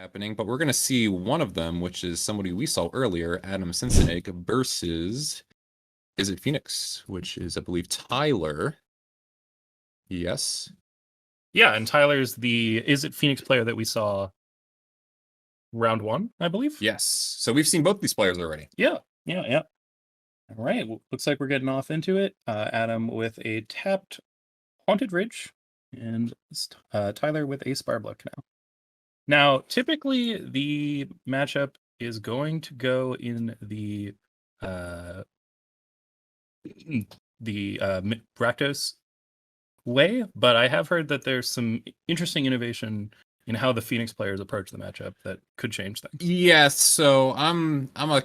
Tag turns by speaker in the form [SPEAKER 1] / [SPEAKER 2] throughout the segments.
[SPEAKER 1] happening, but we're going to see one of them, which is somebody we saw earlier, Adam Sensenig versus Izzet Phoenix, which is, I believe, Tyler. Yes.
[SPEAKER 2] Yeah, and Tyler's the Izzet Phoenix player that we saw round 1, I believe.
[SPEAKER 1] Yes. So we've seen both these players already.
[SPEAKER 2] Yeah. All right, well, looks like we're getting off into it. Adam with a tapped Haunted Ridge, and Tyler with a Sparbluck now. Now, typically the matchup is going to go in the Rakdos way, but I have heard that there's some interesting innovation in how the Phoenix players approach the matchup that could change things.
[SPEAKER 1] Yes, so I'm a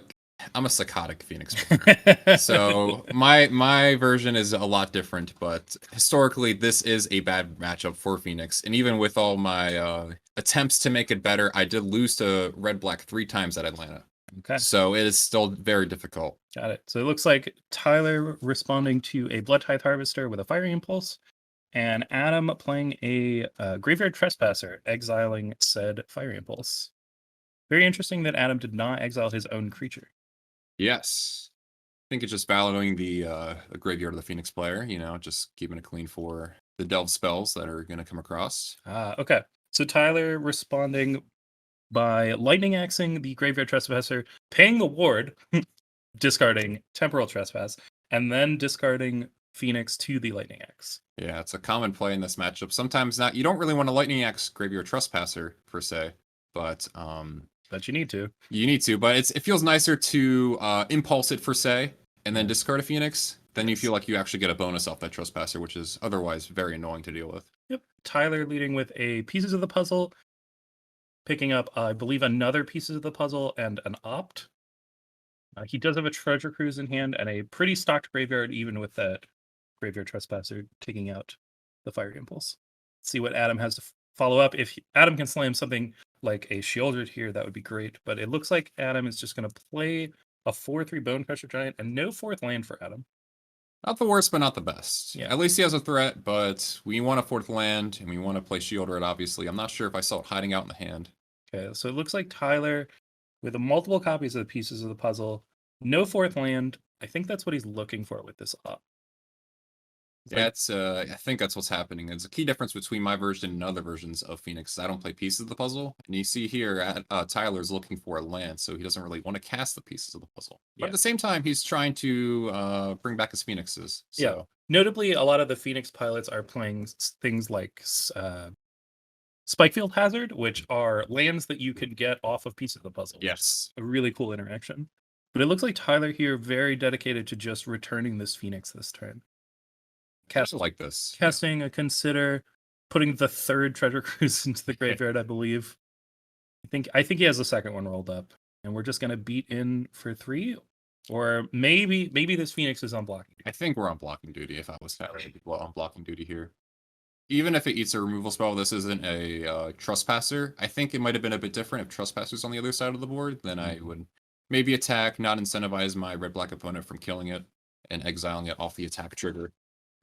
[SPEAKER 1] psychotic Phoenix player. So my version is a lot different, but historically this is a bad matchup for Phoenix, and even with all my attempts to make it better, I did lose to Red Black 3 times at Atlanta.
[SPEAKER 2] Okay.
[SPEAKER 1] So it is still very difficult.
[SPEAKER 2] Got it. So it looks like Tyler responding to a Blood Tithe Harvester with a Fiery Impulse, and Adam playing a Graveyard Trespasser, exiling said Fiery Impulse. Very interesting that Adam did not exile his own creature.
[SPEAKER 1] Yes. I think it's just valuing the graveyard of the Phoenix player, just keeping it clean for the delve spells that are going to come across.
[SPEAKER 2] Okay. So Tyler responding by Lightning Axing the Graveyard Trespasser, paying the ward, discarding Temporal Trespass, and then discarding Phoenix to the Lightning Axe.
[SPEAKER 1] Yeah, it's a common play in this matchup. Sometimes you don't really want a Lightning Axe Graveyard Trespasser, per se, but
[SPEAKER 2] you need to.
[SPEAKER 1] You need to, but it feels nicer to impulse it, per se, and then discard a Phoenix. Then you feel like you actually get a bonus off that Trespasser, which is otherwise very annoying to deal with.
[SPEAKER 2] Yep. Tyler leading with a Pieces of the Puzzle, picking up, I believe, another Pieces of the Puzzle and an Opt. He does have a Treasure Cruise in hand and a pretty stocked graveyard, even with that Graveyard Trespasser taking out the Fiery Impulse. Let's see what Adam has to follow up. If Adam can slam something like a Shieldred here, that would be great. But it looks like Adam is just going to play a 4/3 Bone Crusher Giant and no 4th land for Adam.
[SPEAKER 1] Not the worst, but not the best.
[SPEAKER 2] Yeah.
[SPEAKER 1] At least he has a threat, but we want a 4th land, and we want to play Shieldred, obviously. I'm not sure if I saw it hiding out in the hand.
[SPEAKER 2] Okay, so it looks like Tyler, with multiple copies of the Pieces of the Puzzle, no 4th land. I think that's what he's looking for with this up.
[SPEAKER 1] Yeah, I think that's what's happening. It's a key difference between my version and other versions of Phoenix. I don't play Pieces of the Puzzle, and you see here Tyler's looking for a land, so he doesn't really want to cast the Pieces of the Puzzle. But at the same time, he's trying to bring back his Phoenixes. So.
[SPEAKER 2] Yeah. Notably, a lot of the Phoenix pilots are playing things like Spikefield Hazard, which are lands that you can get off of Pieces of the Puzzle.
[SPEAKER 1] Yes.
[SPEAKER 2] A really cool interaction. But it looks like Tyler here very dedicated to just returning this Phoenix this turn.
[SPEAKER 1] Like this.
[SPEAKER 2] Casting a Consider, putting the 3rd Treasure Cruise into the graveyard, I believe. I think he has the 2nd one rolled up. And we're just going to beat in for 3. Or maybe this Phoenix is on blocking duty.
[SPEAKER 1] I think we're on blocking duty. If I was Tyler, I'd be on blocking duty here. Even if it eats a removal spell, this isn't a Trespasser. I think it might have been a bit different if Trespasser's on the other side of the board. Then I would maybe attack, not incentivize my red-black opponent from killing it, and exiling it off the attack trigger.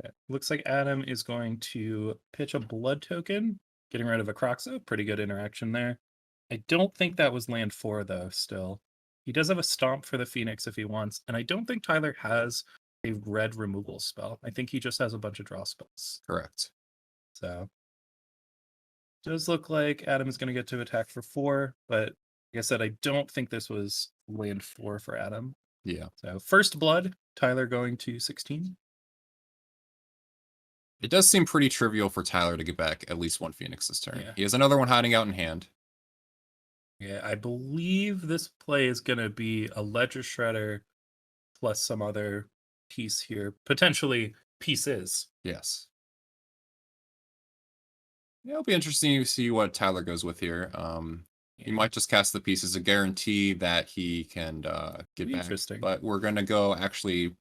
[SPEAKER 2] Okay. Looks like Adam is going to pitch a Blood Token, getting rid of a Croxa. Pretty good interaction there. I don't think that was land 4, though, still. He does have a Stomp for the Phoenix if he wants, and I don't think Tyler has a red removal spell. I think he just has a bunch of draw spells.
[SPEAKER 1] Correct.
[SPEAKER 2] So, does look like Adam is going to get to attack for 4, but like I said, I don't think this was land 4 for Adam.
[SPEAKER 1] Yeah.
[SPEAKER 2] So, first blood, Tyler going to 16.
[SPEAKER 1] It does seem pretty trivial for Tyler to get back at least one Phoenix this turn.
[SPEAKER 2] Yeah.
[SPEAKER 1] He has another one hiding out in hand.
[SPEAKER 2] Yeah, I believe this play is going to be a Ledger Shredder plus some other piece here. Potentially pieces.
[SPEAKER 1] Yes. Yeah, it'll be interesting to see what Tyler goes with here. He might just cast the pieces, a guarantee that he can get back.
[SPEAKER 2] Interesting.
[SPEAKER 1] But we're going to go actually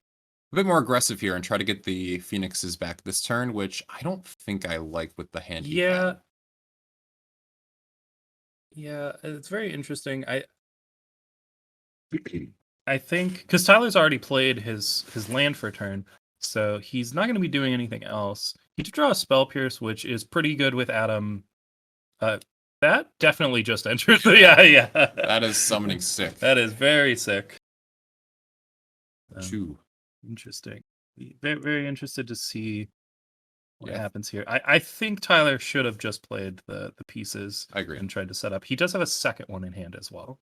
[SPEAKER 1] a bit more aggressive here and try to get the Phoenixes back this turn, which I don't think I like with the hand he had.
[SPEAKER 2] Yeah, it's very interesting. I think because Tyler's already played his land for a turn, so he's not going to be doing anything else. He did draw a Spell Pierce, which is pretty good with Adam That definitely just entered. Yeah.
[SPEAKER 1] That is summoning sick.
[SPEAKER 2] That is very sick.
[SPEAKER 1] Chew.
[SPEAKER 2] Interesting. Very, very interested to see what
[SPEAKER 1] Yeah.
[SPEAKER 2] happens here. I think Tyler should have just played the pieces
[SPEAKER 1] I agree.
[SPEAKER 2] and tried to set up. He does have a second one in hand as well.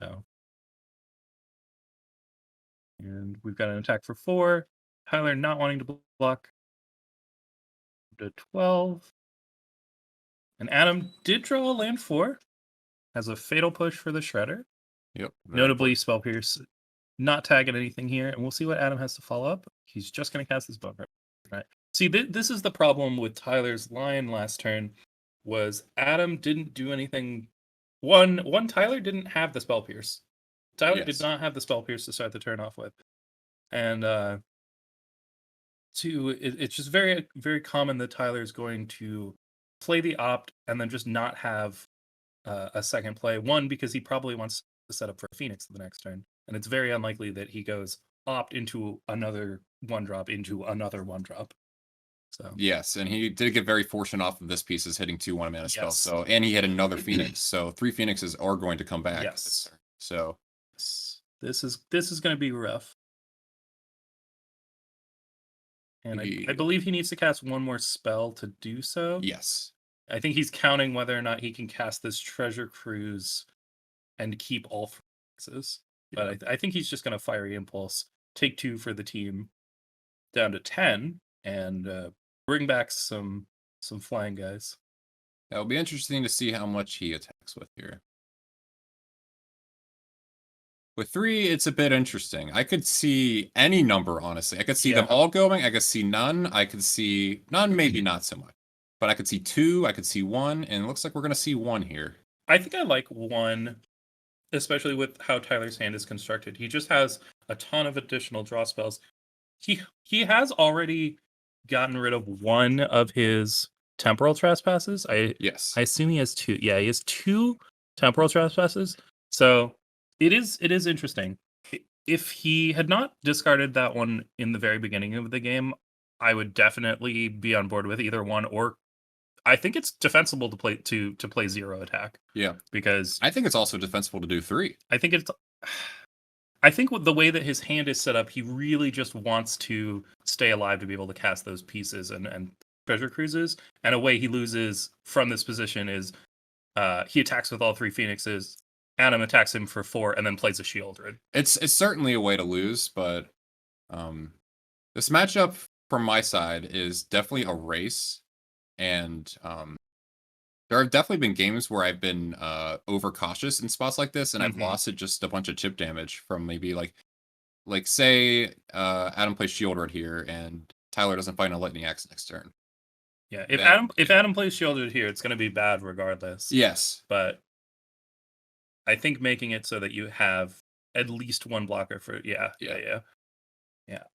[SPEAKER 2] So. And we've got an attack for 4. Tyler not wanting to block. To 12. And Adam did draw a land 4. Has a fatal push for the Shredder.
[SPEAKER 1] Yep.
[SPEAKER 2] Notably, Spell Pierce not tagging anything here. And we'll see what Adam has to follow up. He's just going to cast his bone. Right. See, this is the problem with Tyler's line last turn. Was Adam didn't do anything. One, Tyler didn't have the Spell Pierce. Tyler did not have the Spell Pierce to start the turn off with. And 2, it's just very, very common that Tyler's going to play the opt and then just not have a second play. 1, because he probably wants to set up for a Phoenix the next turn. And it's very unlikely that he goes opt into another 1-drop into another 1-drop. So
[SPEAKER 1] yes, and he did get very fortunate off of this piece is hitting 2 1-mana spells. So and he had another Phoenix. So 3 Phoenixes are going to come back.
[SPEAKER 2] Yes.
[SPEAKER 1] So
[SPEAKER 2] this is going to be rough. And I believe he needs to cast one more spell to do so.
[SPEAKER 1] Yes.
[SPEAKER 2] I think he's counting whether or not he can cast this Treasure Cruise and keep all 3 Phoenixes. But I think he's just going to Fiery Impulse, take 2 for the team down to 10, and bring back some flying guys.
[SPEAKER 1] It'll be interesting to see how much he attacks with here. With 3, it's a bit interesting. I could see any number, honestly. I could see them all going. I could see none. I could see none, maybe not so much. But I could see 2. I could see 1. And it looks like we're going to see 1 here.
[SPEAKER 2] I think I like 1, especially with how Tyler's hand is constructed. He just has a ton of additional draw spells. He has already gotten rid of 1 of his temporal trespasses. I assume he has 2. Yeah, he has 2 temporal trespasses. So it is interesting. If he had not discarded that one in the very beginning of the game, I would definitely be on board with either 1, or I think it's defensible to play 0 attack.
[SPEAKER 1] Yeah,
[SPEAKER 2] because
[SPEAKER 1] I think it's also defensible to do 3.
[SPEAKER 2] I think with the way that his hand is set up, he really just wants to stay alive to be able to cast those pieces and Treasure Cruises. And a way he loses from this position is he attacks with all 3 Phoenixes. Adam attacks him for 4 and then plays a Shieldred.
[SPEAKER 1] It's certainly a way to lose, but this matchup from my side is definitely a race. And there have definitely been games where I've been overcautious in spots like this, and I've lost it just a bunch of chip damage from maybe like say Adam plays Shieldred here, and Tyler doesn't find a Lightning Axe next turn.
[SPEAKER 2] Yeah, if Adam plays Shieldred here, it's going to be bad regardless.
[SPEAKER 1] Yes,
[SPEAKER 2] but I think making it so that you have at least 1 blocker for yeah.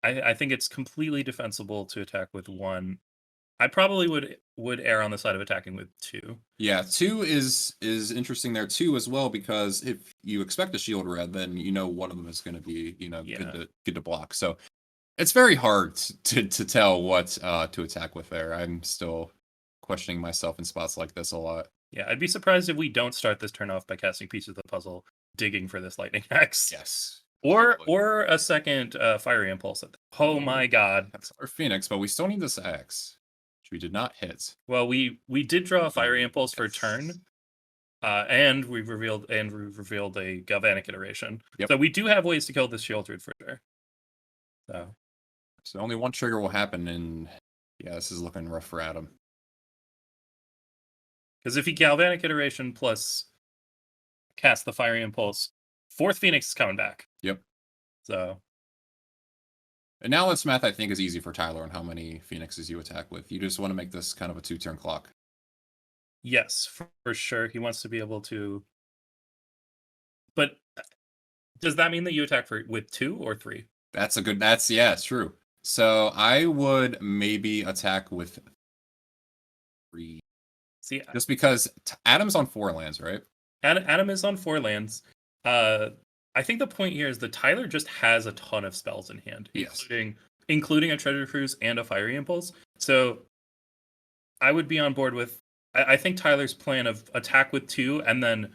[SPEAKER 2] I think it's completely defensible to attack with 1. I probably would err on the side of attacking with 2.
[SPEAKER 1] Yeah, 2 is interesting there too as well, because if you expect a Shieldred, then one of them is going to be good to block. So it's very hard to tell what to attack with there. I'm still questioning myself in spots like this a lot.
[SPEAKER 2] Yeah, I'd be surprised if we don't start this turn off by casting pieces of the puzzle, digging for this Lightning Axe.
[SPEAKER 1] Yes.
[SPEAKER 2] Or a second Fiery Impulse. Oh my god.
[SPEAKER 1] That's our Phoenix, but we still need this Axe, which we did not hit.
[SPEAKER 2] Well, we did draw a Fiery Impulse for a turn. And we've revealed a Galvanic Iteration.
[SPEAKER 1] Yep.
[SPEAKER 2] So we do have ways to kill this Shieldred for sure.
[SPEAKER 1] So only 1 trigger will happen, and this is looking rough for Adam.
[SPEAKER 2] Because if he Galvanic Iteration plus cast the Fiery Impulse, 4th Phoenix is coming back.
[SPEAKER 1] Yep.
[SPEAKER 2] So.
[SPEAKER 1] And now this math, I think, is easy for Tyler on how many Phoenixes you attack with. You just want to make this kind of a 2-turn clock.
[SPEAKER 2] Yes, for sure. He wants to be able to. But does that mean that you attack with 2 or 3?
[SPEAKER 1] It's true. So I would maybe attack with 3.
[SPEAKER 2] See,
[SPEAKER 1] just because Adam's on 4 lands, right?
[SPEAKER 2] Adam is on 4 lands. I think the point here is that Tyler just has a ton of spells in hand, including a Treasure Cruise and a Fiery Impulse. So I would be on board with I think Tyler's plan of attack with 2 and then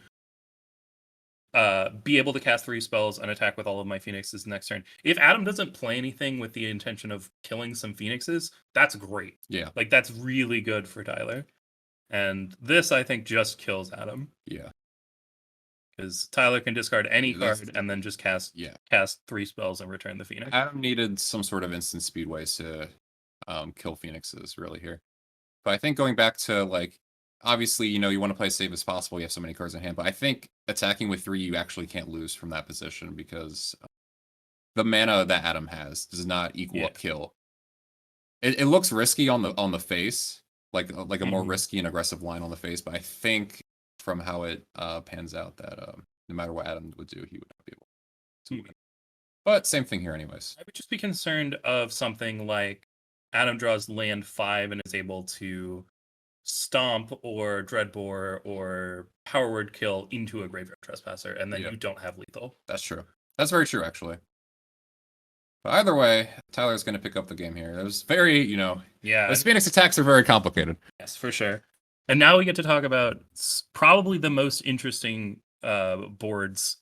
[SPEAKER 2] be able to cast 3 spells and attack with all of my phoenixes next turn. If Adam doesn't play anything with the intention of killing some phoenixes, that's great.
[SPEAKER 1] Yeah.
[SPEAKER 2] Like that's really good for Tyler. And this I think just kills Adam.
[SPEAKER 1] Yeah.
[SPEAKER 2] Because Tyler can discard any
[SPEAKER 1] That's-
[SPEAKER 2] card and then just cast 3 spells and return the phoenix.
[SPEAKER 1] Adam needed some sort of instant speed ways to kill phoenixes really here. But I think going back to like, obviously, you want to play as safe as possible. You have so many cards in hand, but I think attacking with 3, you actually can't lose from that position because the mana that Adam has does not equal up kill. It looks risky on the face, like a more risky and aggressive line on the face, but I think from how it pans out that no matter what Adam would do, he would not be able to win. But same thing here anyways.
[SPEAKER 2] I would just be concerned of something like Adam draws land 5 and is able to stomp or dreadbore or power word kill into a graveyard trespasser, and then you don't have lethal.
[SPEAKER 1] That's true. That's very true, actually. But either way, Tyler's going to pick up the game here. It was very, those Phoenix attacks are very complicated.
[SPEAKER 2] Yes, for sure. And now we get to talk about probably the most interesting boards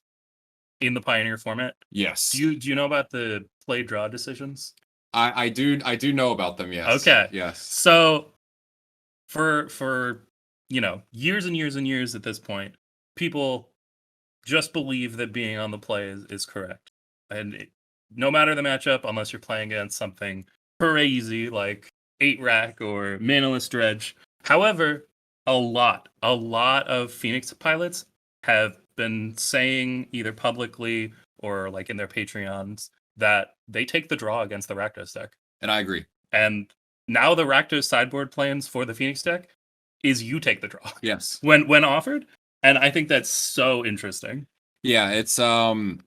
[SPEAKER 2] in the Pioneer format.
[SPEAKER 1] Yes.
[SPEAKER 2] Do you know about the play draw decisions?
[SPEAKER 1] I do know about them, yes.
[SPEAKER 2] Okay.
[SPEAKER 1] Yes.
[SPEAKER 2] So for years and years and years at this point, people just believe that being on the play is correct. And no matter the matchup, unless you're playing against something crazy like 8-Rack or Manaless Dredge. However, a lot of Phoenix pilots have been saying either publicly or like in their Patreons that they take the draw against the Rakdos deck.
[SPEAKER 1] And I agree.
[SPEAKER 2] And now the Rakdos sideboard plans for the Phoenix deck is you take the draw.
[SPEAKER 1] Yes.
[SPEAKER 2] When offered. And I think that's so interesting.
[SPEAKER 1] Yeah, it's one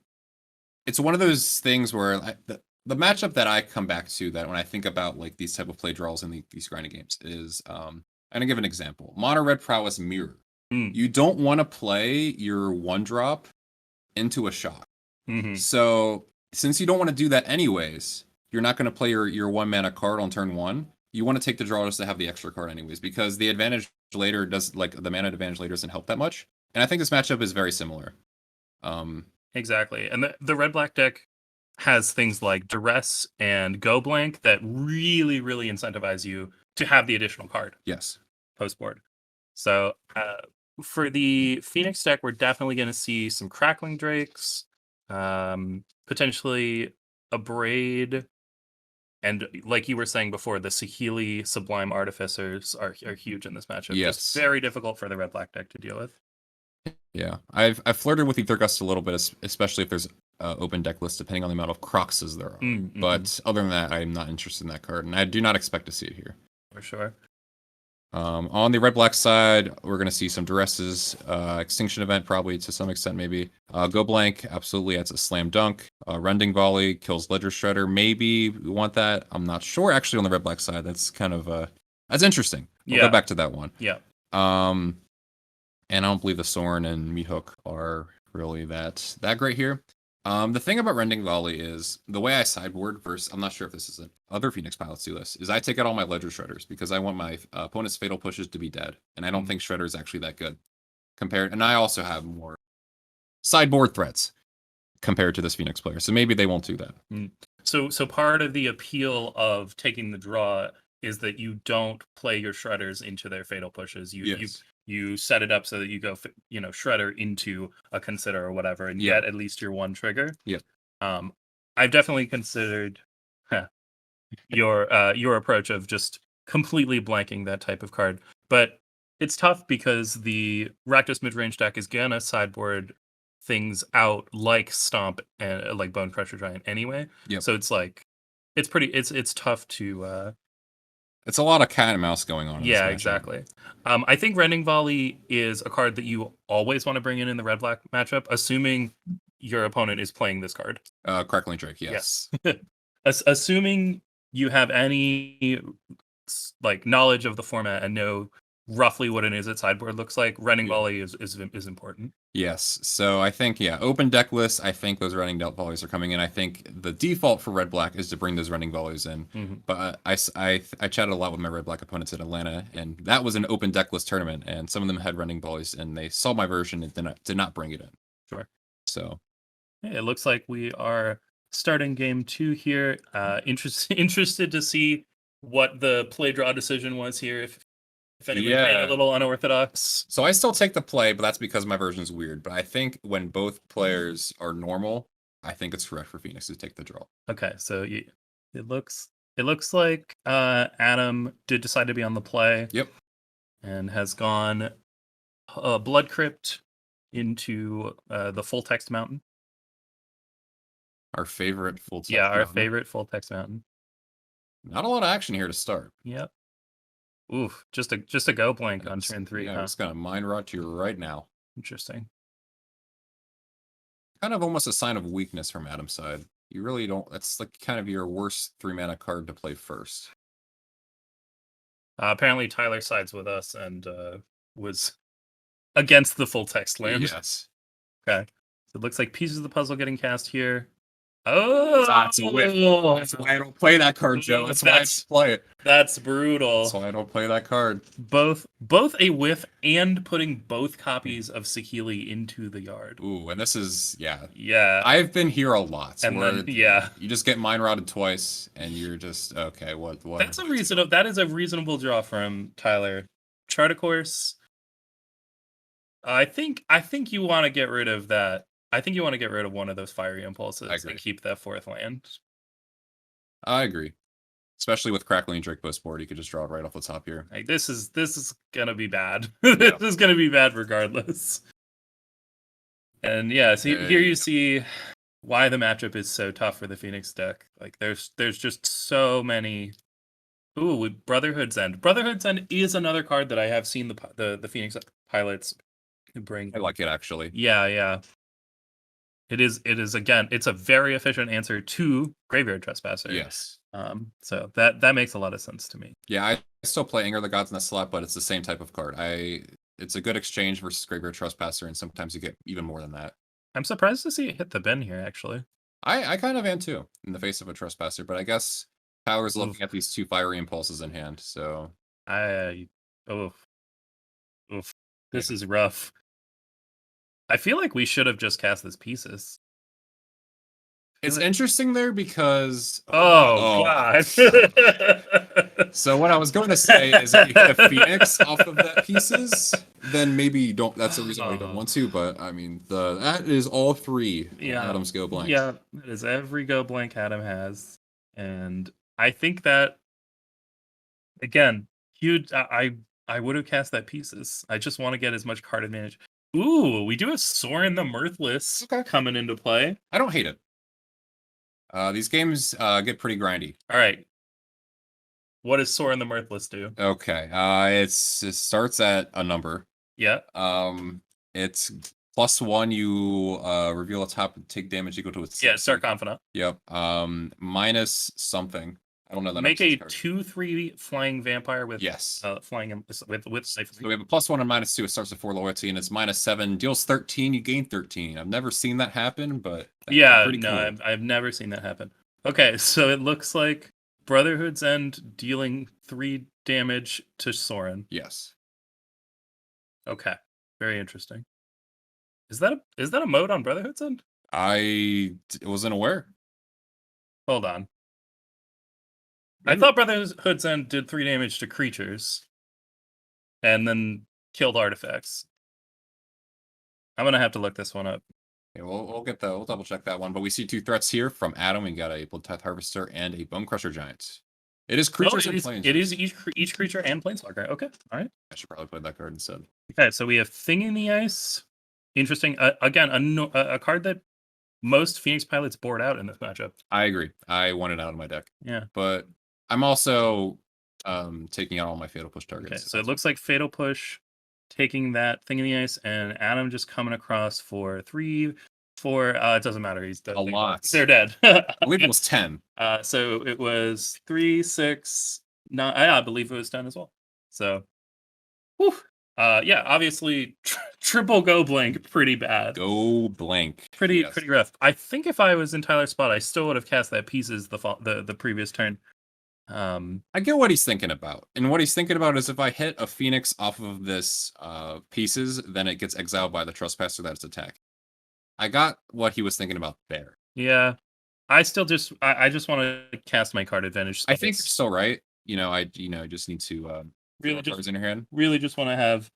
[SPEAKER 1] of those things where the matchup that I come back to that when I think about like these type of play draws in these grinding games is I'm gonna give an example. Mono Red Prowess Mirror. You don't want to play your 1-drop into a shock. So since you don't want to do that anyways, you're not going to play your 1-mana card on turn 1. You want to take the draw just to have the extra card anyways, because the advantage later the mana advantage later doesn't help that much. And I think this matchup is very similar.
[SPEAKER 2] Exactly. And the red-black deck has things like Duress and Go Blank that really, really incentivize you to have the additional card.
[SPEAKER 1] Yes.
[SPEAKER 2] Post-board. So for the Phoenix deck, we're definitely going to see some Crackling Drakes, potentially a Braid, and like you were saying before, the Saheeli Sublime Artificers are huge in this matchup.
[SPEAKER 1] Yes.
[SPEAKER 2] Just very difficult for the red-black deck to deal with.
[SPEAKER 1] Yeah, I've flirted with Ether Gust a little bit, especially if there's open deck list, depending on the amount of Croxes there are. But other than that, I'm not interested in that card, and I do not expect to see it here.
[SPEAKER 2] For sure.
[SPEAKER 1] On the red-black side, we're going to see some Duresses, Extinction Event probably to some extent maybe. Go Blank, absolutely, that's a slam dunk. Rending Volley kills Ledger Shredder, maybe we want that. I'm not sure actually on the red-black side. That's kind of, that's interesting. We'll go back to that one.
[SPEAKER 2] Yeah.
[SPEAKER 1] And I don't believe the Sorin and Meathook are really that great here. The thing about Rending Volley is the way I sideboard versus, I'm not sure if this is other Phoenix pilots do this, is I take out all my Ledger Shredders because I want my opponent's Fatal Pushes to be dead. And I don't think Shredder is actually that good compared. And I also have more sideboard threats compared to this Phoenix player. So maybe they won't do that.
[SPEAKER 2] So part of the appeal of taking the draw is that you don't play your Shredders into their Fatal Pushes. You set it up so that you go, Shredder into a Consider or whatever, and get at least your one trigger.
[SPEAKER 1] Yeah.
[SPEAKER 2] I've definitely considered your approach of just completely blanking that type of card, but it's tough because the Rakdos midrange deck is gonna sideboard things out like Stomp and like Bone Crusher Giant anyway. So it's like it's tough to.
[SPEAKER 1] It's a lot of cat and mouse going on.
[SPEAKER 2] Yeah, exactly. I think Rending Volley is a card that you always want to bring in the red-black matchup, assuming your opponent is playing this card.
[SPEAKER 1] Crackling Drake, yes.
[SPEAKER 2] Assuming you have any like knowledge of the format and know roughly what an Izzet sideboard looks like. Running
[SPEAKER 1] Yeah.
[SPEAKER 2] volley is important.
[SPEAKER 1] Yes. So I think, yeah, open deck list, I think those running volleys are coming in. I think the default for red-black is to bring those running volleys in.
[SPEAKER 2] Mm-hmm.
[SPEAKER 1] But I chatted a lot with my red-black opponents in Atlanta, and that was an open deck list tournament, and some of them had running volleys, and they saw my version and did not bring it in.
[SPEAKER 2] Sure.
[SPEAKER 1] So
[SPEAKER 2] yeah, it looks like we are starting game 2 here. Interested to see what the play draw decision was here. If anyone's being a little unorthodox.
[SPEAKER 1] So I still take the play, but that's because my version's weird. But I think when both players are normal, I think it's correct for Phoenix to take the draw.
[SPEAKER 2] Okay, so it looks like Adam did decide to be on the play.
[SPEAKER 1] Yep.
[SPEAKER 2] And has gone Blood Crypt into the full text mountain.
[SPEAKER 1] Our favorite full text
[SPEAKER 2] mountain.
[SPEAKER 1] Our
[SPEAKER 2] favorite full text mountain.
[SPEAKER 1] Not a lot of action here to start.
[SPEAKER 2] Yep. Oof, just a go blank on turn 3.
[SPEAKER 1] Yeah, it's gonna mind rot to you right now.
[SPEAKER 2] Interesting.
[SPEAKER 1] Kind of almost a sign of weakness from Adam's side. You really don't. That's like kind of your worst 3-mana card to play first.
[SPEAKER 2] Apparently, Tyler sides with us and was against the full text land.
[SPEAKER 1] Yes.
[SPEAKER 2] Okay. So it looks like pieces of the puzzle getting cast here. Oh,
[SPEAKER 1] that's a whiff. That's why I don't play that card, Joe. That's why I don't play it.
[SPEAKER 2] That's brutal.
[SPEAKER 1] That's why I don't play that card.
[SPEAKER 2] Both a whiff and putting both copies of Saheeli into the yard.
[SPEAKER 1] Ooh, and this is
[SPEAKER 2] yeah.
[SPEAKER 1] I've been here a lot.
[SPEAKER 2] And
[SPEAKER 1] where
[SPEAKER 2] then,
[SPEAKER 1] you just get mind rotted twice, and you're just okay. What?
[SPEAKER 2] That is a reasonable draw from Tyler. Chart a course. I think you want to get rid of that. I think you want to get rid of one of those fiery impulses and keep that 4th land.
[SPEAKER 1] I agree. Especially with Crackling Drake post board, you could just draw it right off the top here.
[SPEAKER 2] Like, this is gonna be bad. This is gonna be bad regardless. And yeah, so here you see why the matchup is so tough for the Phoenix deck. Like there's just so many. Ooh, Brotherhood's End. Brotherhood's End is another card that I have seen the Phoenix pilots bring.
[SPEAKER 1] I like it actually.
[SPEAKER 2] Yeah. It is again, it's a very efficient answer to Graveyard Trespasser.
[SPEAKER 1] Yes.
[SPEAKER 2] So that makes a lot of sense to me.
[SPEAKER 1] Yeah, I still play Anger of the Gods in that slot, but it's the same type of card. It's a good exchange versus Graveyard Trespasser, and sometimes you get even more than that.
[SPEAKER 2] I'm surprised to see it hit the bin here, actually.
[SPEAKER 1] I kind of am too, in the face of a Trespasser, but I guess Power's looking at these 2 fiery impulses in hand, so
[SPEAKER 2] this is rough. I feel like we should have just cast this pieces.
[SPEAKER 1] It's interesting there because
[SPEAKER 2] God.
[SPEAKER 1] So what I was going to say is if you get a Phoenix off of that pieces, then maybe you don't. That's the reason why you don't want to. But I mean, that is all 3 Adam's go blank.
[SPEAKER 2] Yeah, that is every go blank Adam has, and I think that again, huge. I would have cast that pieces. I just want to get as much card advantage. Ooh, we do have Sorin the Mirthless coming into play.
[SPEAKER 1] I don't hate it. These games get pretty grindy.
[SPEAKER 2] All right. What does Sorin the Mirthless do?
[SPEAKER 1] Okay. It starts at a number.
[SPEAKER 2] Yeah.
[SPEAKER 1] It's +1. You reveal a top and take damage equal to its.
[SPEAKER 2] Yeah, start confident.
[SPEAKER 1] Yep. Minus something. I don't know that.
[SPEAKER 2] Make a 2/3 flying vampire with flying with safe.
[SPEAKER 1] So we have a +1 and -2. It starts at 4 loyalty, and it's -7. Deals 13. You gain 13. I've never seen that happen, but pretty cool.
[SPEAKER 2] I've never seen that happen. Okay, so it looks like Brotherhood's End dealing 3 damage to Sorin.
[SPEAKER 1] Yes.
[SPEAKER 2] Okay, very interesting. Is that a mode on Brotherhood's End?
[SPEAKER 1] I wasn't aware.
[SPEAKER 2] Hold on. I thought Brotherhood's End did 3 damage to creatures and then killed artifacts. I'm going to have to look this one up.
[SPEAKER 1] Okay, we'll double check that one. But we see 2 threats here from Adam. We got a Bloodtithe Harvester and a Bone Crusher Giant. It is creatures and planeswalkers.
[SPEAKER 2] It is each creature and planeswalker. Okay, all right.
[SPEAKER 1] I should probably play that card instead.
[SPEAKER 2] Okay, so we have Thing in the Ice. Interesting. Again, a card that most Phoenix pilots board out in this matchup.
[SPEAKER 1] I agree. I want it out of my deck.
[SPEAKER 2] Yeah.
[SPEAKER 1] But I'm also taking out all my Fatal Push targets.
[SPEAKER 2] Okay, so it looks like Fatal Push taking that Thing in the Ice, and Adam just coming across for 3, 4. It doesn't matter. He's dead.
[SPEAKER 1] A lot.
[SPEAKER 2] They're dead.
[SPEAKER 1] I believe it was 10.
[SPEAKER 2] So it was 3, 6, 9. I believe it was 10 as well. So, Whew. Yeah, obviously triple go blank, pretty bad.
[SPEAKER 1] Go blank.
[SPEAKER 2] Pretty
[SPEAKER 1] Yes.
[SPEAKER 2] pretty rough. I think if I was in Tyler's spot, I still would have cast that pieces the previous turn.
[SPEAKER 1] I get what he's thinking about. And what he's thinking about is if I hit a Phoenix off of this pieces, then it gets exiled by the Trespasser that's attack. I got what he was thinking about there.
[SPEAKER 2] Yeah. I still just I just want to cast my card advantage.
[SPEAKER 1] I think you're still right. I just need to
[SPEAKER 2] Really
[SPEAKER 1] draw
[SPEAKER 2] just
[SPEAKER 1] cards in your hand.
[SPEAKER 2] really just want to have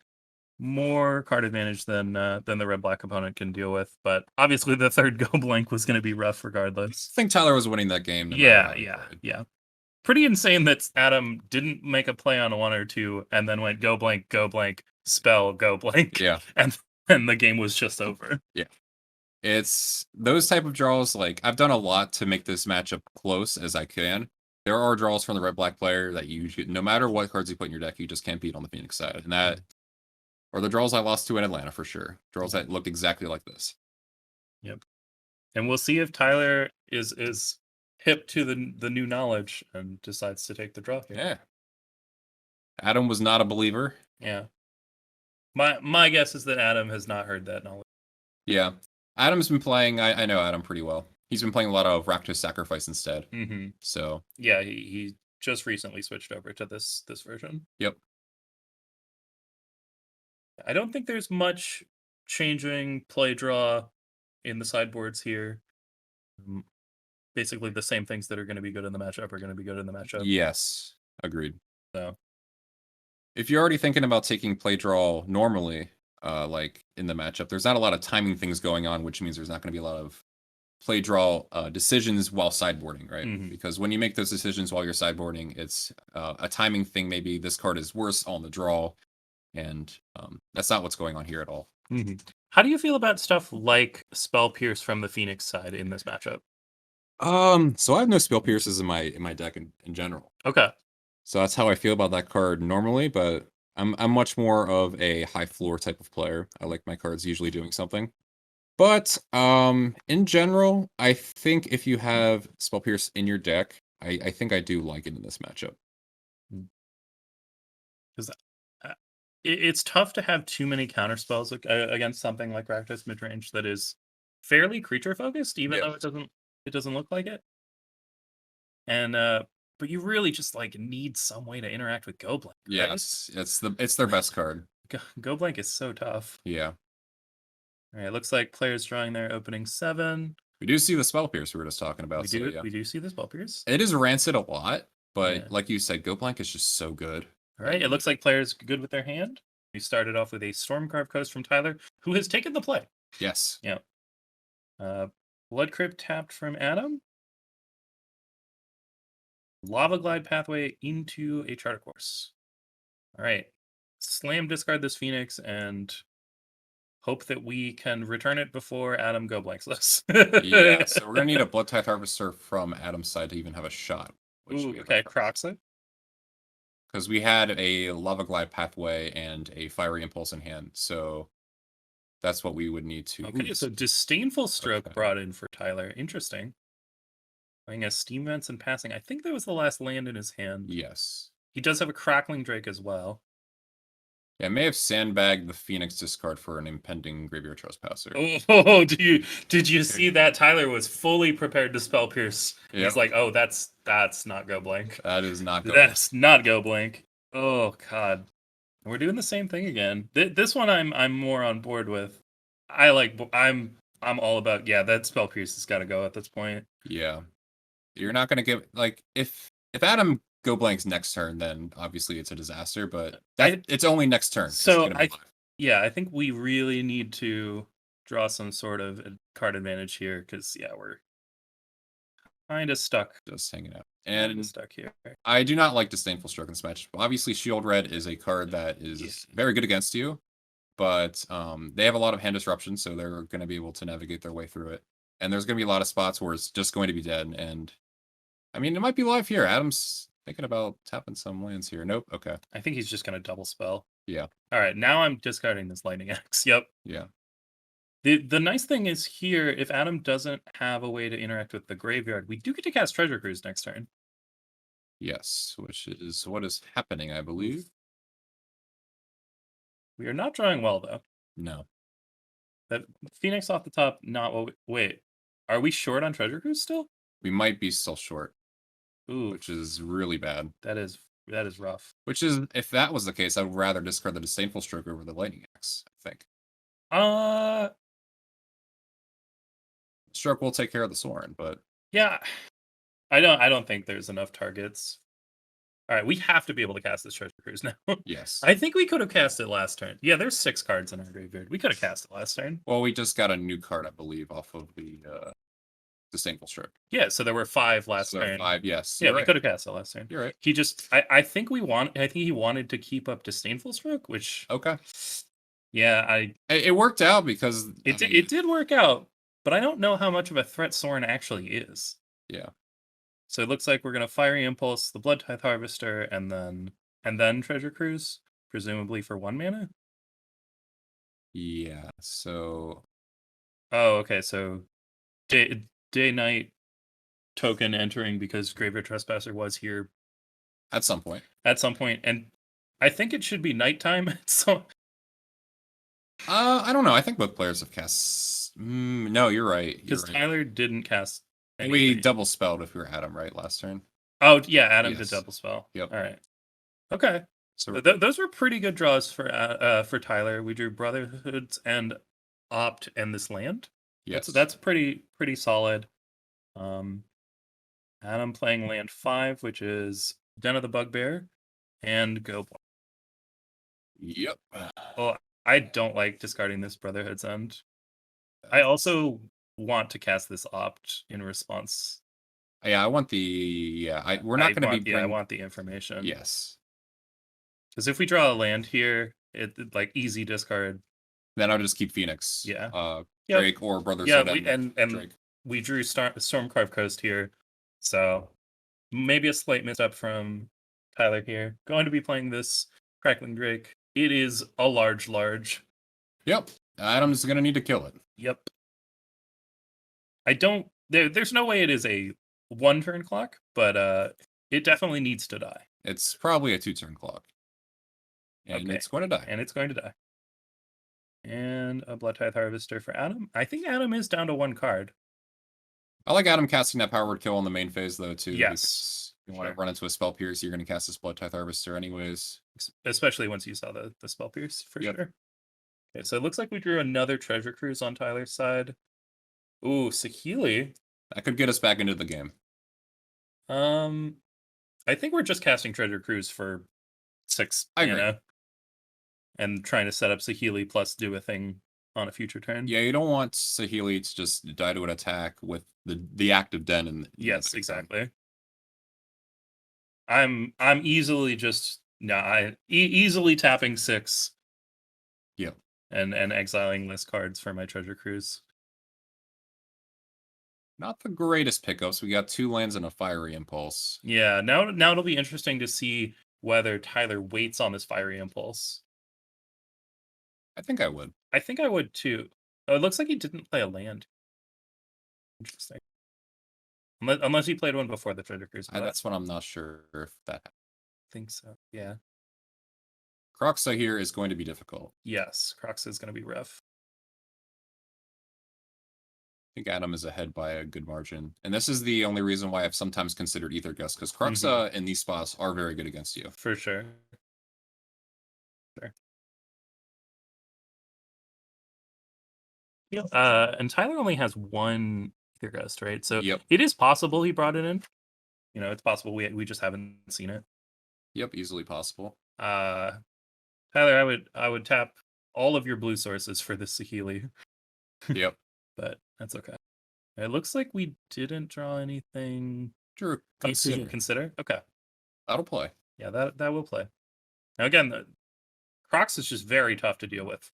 [SPEAKER 2] more card advantage than the red black opponent can deal with. But obviously the third go blank was going to be rough regardless.
[SPEAKER 1] I think Tyler was winning that game. No matter
[SPEAKER 2] Yeah,
[SPEAKER 1] how he
[SPEAKER 2] yeah,
[SPEAKER 1] played.
[SPEAKER 2] yeah. Pretty insane that Adam didn't make a play on a 1 or 2 and then went go blank, spell, go blank.
[SPEAKER 1] Yeah.
[SPEAKER 2] And the game was just over.
[SPEAKER 1] Yeah. It's those type of draws. Like I've done a lot to make this matchup close as I can. There are draws from the red black player that no matter what cards you put in your deck, you just can't beat on the Phoenix side. And that or the draws I lost to in Atlanta for sure. Draws that looked exactly like this.
[SPEAKER 2] Yep. And we'll see if Tyler is hip to the new knowledge and decides to take the draw here.
[SPEAKER 1] Yeah. Adam was not a believer.
[SPEAKER 2] Yeah. My guess is that Adam has not heard that knowledge.
[SPEAKER 1] Yeah. Adam's been playing, I know Adam pretty well. He's been playing a lot of Rakdos Sacrifice instead.
[SPEAKER 2] Mm-hmm.
[SPEAKER 1] So
[SPEAKER 2] yeah, he just recently switched over to this version.
[SPEAKER 1] Yep.
[SPEAKER 2] I don't think there's much changing play draw in the sideboards here. Basically, the same things that are going to be good in the matchup are going to be good in the matchup.
[SPEAKER 1] Yes, agreed.
[SPEAKER 2] So,
[SPEAKER 1] if you're already thinking about taking play draw normally, like in the matchup, there's not a lot of timing things going on, which means there's not going to be a lot of play draw decisions while sideboarding, right?
[SPEAKER 2] Mhm.
[SPEAKER 1] Because when you make those decisions while you're sideboarding, it's a timing thing. Maybe this card is worse on the draw, and that's not what's going on here at all.
[SPEAKER 2] Mhm. How do you feel about stuff like Spell Pierce from the Phoenix side in this matchup?
[SPEAKER 1] So I have no Spell Pierces in my deck in general.
[SPEAKER 2] Okay.
[SPEAKER 1] So that's how I feel about that card normally, but I'm much more of a high floor type of player. I like my cards usually doing something. But in general, I think if you have Spell Pierce in your deck, I think I do like it in this matchup.
[SPEAKER 2] Because it's tough to have too many counter spells against something like Rakdos Midrange that is fairly creature focused, even though it doesn't look like it. And but you really just like need some way to interact with Go Blank. Right?
[SPEAKER 1] Yes, it's their best card.
[SPEAKER 2] Go Blank is so tough.
[SPEAKER 1] Yeah.
[SPEAKER 2] All right, looks like players drawing their opening 7.
[SPEAKER 1] We do see the Spell Pierce we were just talking about.
[SPEAKER 2] We do see the Spell Pierce.
[SPEAKER 1] It is rancid a lot, but like you said, Go Blank is just so good.
[SPEAKER 2] All right, it looks like players good with their hand. We started off with a Stormcarved Coast from Tyler, who has taken the play.
[SPEAKER 1] Yes.
[SPEAKER 2] Yeah. Blood Crypt tapped from Adam. Lava Glide pathway into a Charter Course. All right. Slam discard this Phoenix and hope that we can return it before Adam go blanks us.
[SPEAKER 1] Yeah, so we're gonna need a Blood Tithe Harvester from Adam's side to even have a shot.
[SPEAKER 2] Ooh, okay, Croxley.
[SPEAKER 1] Because we had a Lava Glide pathway and a Fiery Impulse in hand, so that's what we would need to.
[SPEAKER 2] Okay, so Disdainful Stroke brought in for Tyler. Interesting. Playing a Steam Vents and passing. I think that was the last land in his hand.
[SPEAKER 1] Yes.
[SPEAKER 2] He does have a Crackling Drake as well.
[SPEAKER 1] Yeah, I may have sandbagged the Phoenix discard for an impending Graveyard Trespasser.
[SPEAKER 2] Oh, did you see that? Tyler was fully prepared to Spell Pierce. Yep. He's like, oh, that's not Go Blank.
[SPEAKER 1] That is not Go
[SPEAKER 2] That's blank. Not Go Blank. Oh God. We're doing the same thing again. This one I'm more on board with. I'm all about, yeah, that Spell Pierce has got to go at this point.
[SPEAKER 1] Yeah. You're not going to get, like, if Adam Go Blank's next turn, then obviously it's a disaster, but it's only next turn.
[SPEAKER 2] So I think we really need to draw some sort of card advantage here, because we're kind of stuck.
[SPEAKER 1] Just hanging out. And
[SPEAKER 2] stuck here.
[SPEAKER 1] I do not like Disdainful Stroke in this match. Obviously, Shield Red is a card that is very good against you, but they have a lot of hand disruption, so they're going to be able to navigate their way through it. And there's going to be a lot of spots where it's just going to be dead. And I mean, it might be live here. Adam's thinking about tapping some lands here. Nope. Okay.
[SPEAKER 2] I think he's just going to double spell.
[SPEAKER 1] Yeah.
[SPEAKER 2] All right. Now I'm discarding this Lightning Axe. Yep.
[SPEAKER 1] Yeah.
[SPEAKER 2] The nice thing is here, if Adam doesn't have a way to interact with the graveyard, we do get to cast Treasure Cruise next turn.
[SPEAKER 1] Yes, which is what is happening, I believe.
[SPEAKER 2] We are not drawing well, though.
[SPEAKER 1] No.
[SPEAKER 2] That Phoenix off the top, not what wait. Are we short on Treasure Cruise still?
[SPEAKER 1] We might be still short,
[SPEAKER 2] Ooh,
[SPEAKER 1] which is really bad.
[SPEAKER 2] that is rough.
[SPEAKER 1] Which is, if that was the case, I would rather discard the Disdainful Stroke over the Lightning Axe, I think.
[SPEAKER 2] Uh,
[SPEAKER 1] Stroke will take care of the Sorin, but
[SPEAKER 2] yeah. I don't think there's enough targets. All right, we have to be able to cast this Treasure Cruise now.
[SPEAKER 1] yes.
[SPEAKER 2] I think we could have cast it last turn. Yeah, there's 6 cards in our graveyard. We could have cast it last turn.
[SPEAKER 1] Well, we just got a new card, I believe, off of the Disdainful Stroke.
[SPEAKER 2] Yeah, so there were 5 last
[SPEAKER 1] So
[SPEAKER 2] turn.
[SPEAKER 1] 5, yes.
[SPEAKER 2] Yeah,
[SPEAKER 1] You're
[SPEAKER 2] we
[SPEAKER 1] right.
[SPEAKER 2] could have cast it last turn.
[SPEAKER 1] You're right.
[SPEAKER 2] He just, I think he wanted to keep up Disdainful Stroke, which,
[SPEAKER 1] Okay.
[SPEAKER 2] yeah,
[SPEAKER 1] It worked out because
[SPEAKER 2] it did work out, but I don't know how much of a threat Sorin actually is.
[SPEAKER 1] Yeah.
[SPEAKER 2] So it looks like we're gonna Fiery Impulse, the Blood Tithe Harvester, and then Treasure Cruise, presumably for 1 mana.
[SPEAKER 1] Yeah. So
[SPEAKER 2] Oh, okay. So day night token entering because Graveyard Trespasser was here
[SPEAKER 1] at some point.
[SPEAKER 2] at some point, and I think it should be nighttime. So
[SPEAKER 1] I don't know. I think both players have cast. No, you're right. You're
[SPEAKER 2] because
[SPEAKER 1] right.
[SPEAKER 2] Tyler didn't cast anything.
[SPEAKER 1] We double spelled if we were Adam, right, last turn.
[SPEAKER 2] Oh yeah, Adam
[SPEAKER 1] Yes.
[SPEAKER 2] did double spell.
[SPEAKER 1] Yep.
[SPEAKER 2] All right. Okay.
[SPEAKER 1] So
[SPEAKER 2] Those were pretty good draws for Tyler. We drew Brotherhoods and Opt and this land.
[SPEAKER 1] yes,
[SPEAKER 2] That's pretty solid. Adam playing land 5, which is Den of the Bugbear, and Go.
[SPEAKER 1] Yep.
[SPEAKER 2] Oh, I don't like discarding this Brotherhood's End. I also want to cast this Opt in response.
[SPEAKER 1] Yeah, I want the. Yeah, we're not going to be.
[SPEAKER 2] I want the information.
[SPEAKER 1] Yes.
[SPEAKER 2] Because if we draw a land here, it like easy discard.
[SPEAKER 1] Then I'll just keep Phoenix.
[SPEAKER 2] Yeah.
[SPEAKER 1] Yep. Drake or Brothers.
[SPEAKER 2] Yeah,
[SPEAKER 1] and
[SPEAKER 2] Drake. We drew Stormcarved Coast here, so maybe a slight misstep from Tyler here. Going to be playing this Crackling Drake. It is a large.
[SPEAKER 1] Yep. Adam's going to need to kill it.
[SPEAKER 2] Yep. I don't. There's no way it is a 1-turn clock, but it definitely needs to die.
[SPEAKER 1] It's probably a 2-turn clock. And
[SPEAKER 2] Okay.
[SPEAKER 1] it's going to die.
[SPEAKER 2] And it's going to die. And a Blood Tithe Harvester for Adam. I think Adam is down to 1 card.
[SPEAKER 1] I like Adam casting that power word kill on the main phase, though, too.
[SPEAKER 2] Yes.
[SPEAKER 1] You want to run into a Spell Pierce, you're going to cast this Blood Tithe Harvester anyways.
[SPEAKER 2] Especially once you saw the Spell Pierce, for sure. Okay, so it looks like we drew another Treasure Cruise on Tyler's side. Ooh, Saheeli.
[SPEAKER 1] That could get us back into the game.
[SPEAKER 2] I think we're just casting Treasure Cruise for 6 mana. And trying to set up Saheeli plus do a thing on a future turn.
[SPEAKER 1] Yeah, you don't want Saheeli to just die to an attack with the active den. And
[SPEAKER 2] yes, exactly. I'm easily just easily tapping 6.
[SPEAKER 1] Yep.
[SPEAKER 2] And exiling list cards for my Treasure Cruise.
[SPEAKER 1] Not the greatest pickups. We got 2 lands and a Fiery Impulse.
[SPEAKER 2] Yeah, now it'll be interesting to see whether Tyler waits on this Fiery Impulse.
[SPEAKER 1] I think I would.
[SPEAKER 2] I think I would too. Oh, it looks like he didn't play a land. Interesting. Unless he played one before the Treasure Cruise.
[SPEAKER 1] That's what I'm not sure if that happened.
[SPEAKER 2] I think so, yeah.
[SPEAKER 1] Croxa here is going to be difficult.
[SPEAKER 2] Yes, Croxa is going to be rough.
[SPEAKER 1] I think Adam is ahead by a good margin. And this is the only reason why I've sometimes considered Ether Gust, because Croxa in these spots are very good against you.
[SPEAKER 2] For sure. And Tyler only has 1 Ether Gust, right? So it is possible he brought it in. You know, it's possible we just haven't seen it.
[SPEAKER 1] Yep, easily possible.
[SPEAKER 2] Tyler, I would tap all of your blue sources for this Saheeli.
[SPEAKER 1] Yep.
[SPEAKER 2] But that's okay. It looks like we didn't draw anything.
[SPEAKER 1] Drew,
[SPEAKER 2] consider. Okay.
[SPEAKER 1] That'll play.
[SPEAKER 2] Yeah, that will play. Now again, the Crocs is just very tough to deal with.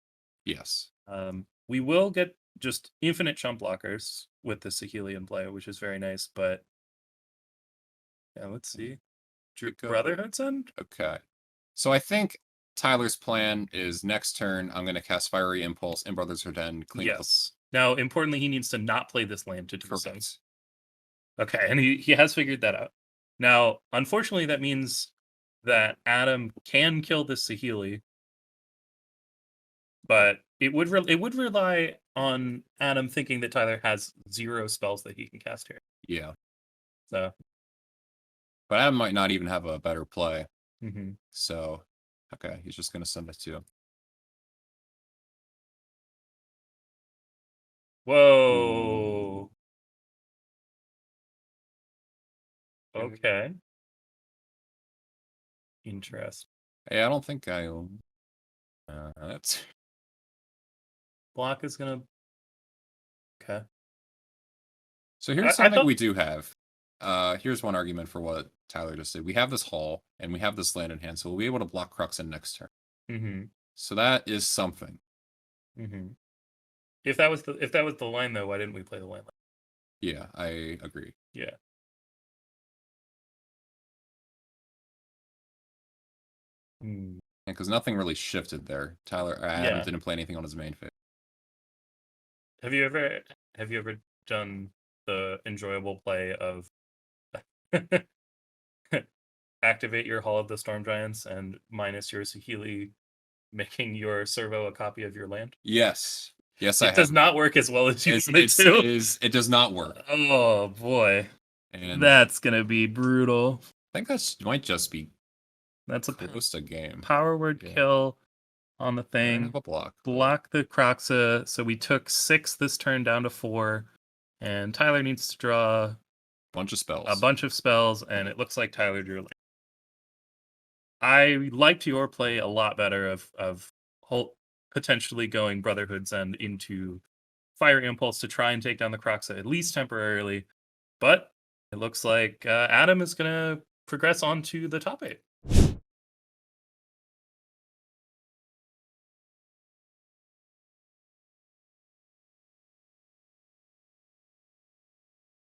[SPEAKER 1] Yes.
[SPEAKER 2] We will get just infinite chump blockers with the Saheeli in play, which is very nice, but yeah, let's see. Brotherhood's End?
[SPEAKER 1] Okay. So I think Tyler's plan is next turn, I'm going to cast Fiery Impulse and Brotherhood's End.
[SPEAKER 2] Yes. Now, importantly, he needs to not play this land to do so. Okay, and he has figured that out. Now, unfortunately, that means that Adam can kill this Saheeli But it would rely on Adam thinking that Tyler has 0 spells that he can cast here.
[SPEAKER 1] Yeah.
[SPEAKER 2] So.
[SPEAKER 1] But Adam might not even have a better play.
[SPEAKER 2] Mm-hmm.
[SPEAKER 1] So, okay, he's just going to send it to him.
[SPEAKER 2] Whoa. Okay. Interesting.
[SPEAKER 1] Hey, I don't think I... that's...
[SPEAKER 2] Block is gonna... Okay.
[SPEAKER 1] So here's something we do have. Here's one argument for what Tyler just did. We have this Hall, and we have this land in hand, so we'll be able to block Cruxin next turn.
[SPEAKER 2] Mm-hmm.
[SPEAKER 1] So that is something.
[SPEAKER 2] Mm-hmm. If that was the line, though, why didn't we play the land?
[SPEAKER 1] Yeah, I agree.
[SPEAKER 2] Yeah.
[SPEAKER 1] And because nothing really shifted there. Adam didn't play anything on his main phase.
[SPEAKER 2] Have you ever done the enjoyable play of activate your Hall of the Storm Giants and minus your Saheeli, making your servo a copy of your land?
[SPEAKER 1] Yes. Yes,
[SPEAKER 2] it does not work as well as you want it to.
[SPEAKER 1] It does not work.
[SPEAKER 2] Oh boy.
[SPEAKER 1] And
[SPEAKER 2] that's gonna be brutal.
[SPEAKER 1] I think that might just be
[SPEAKER 2] that's a
[SPEAKER 1] close to game.
[SPEAKER 2] Power word kill on the thing. Block the Croxa. So we took 6 this turn down to 4. And Tyler needs to draw
[SPEAKER 1] a bunch of spells.
[SPEAKER 2] And it looks like Tyler drew. I liked your play a lot better of potentially going Brotherhood's End into Fire Impulse to try and take down the Croxa, at least temporarily. But it looks like Adam is going to progress on to the top 8.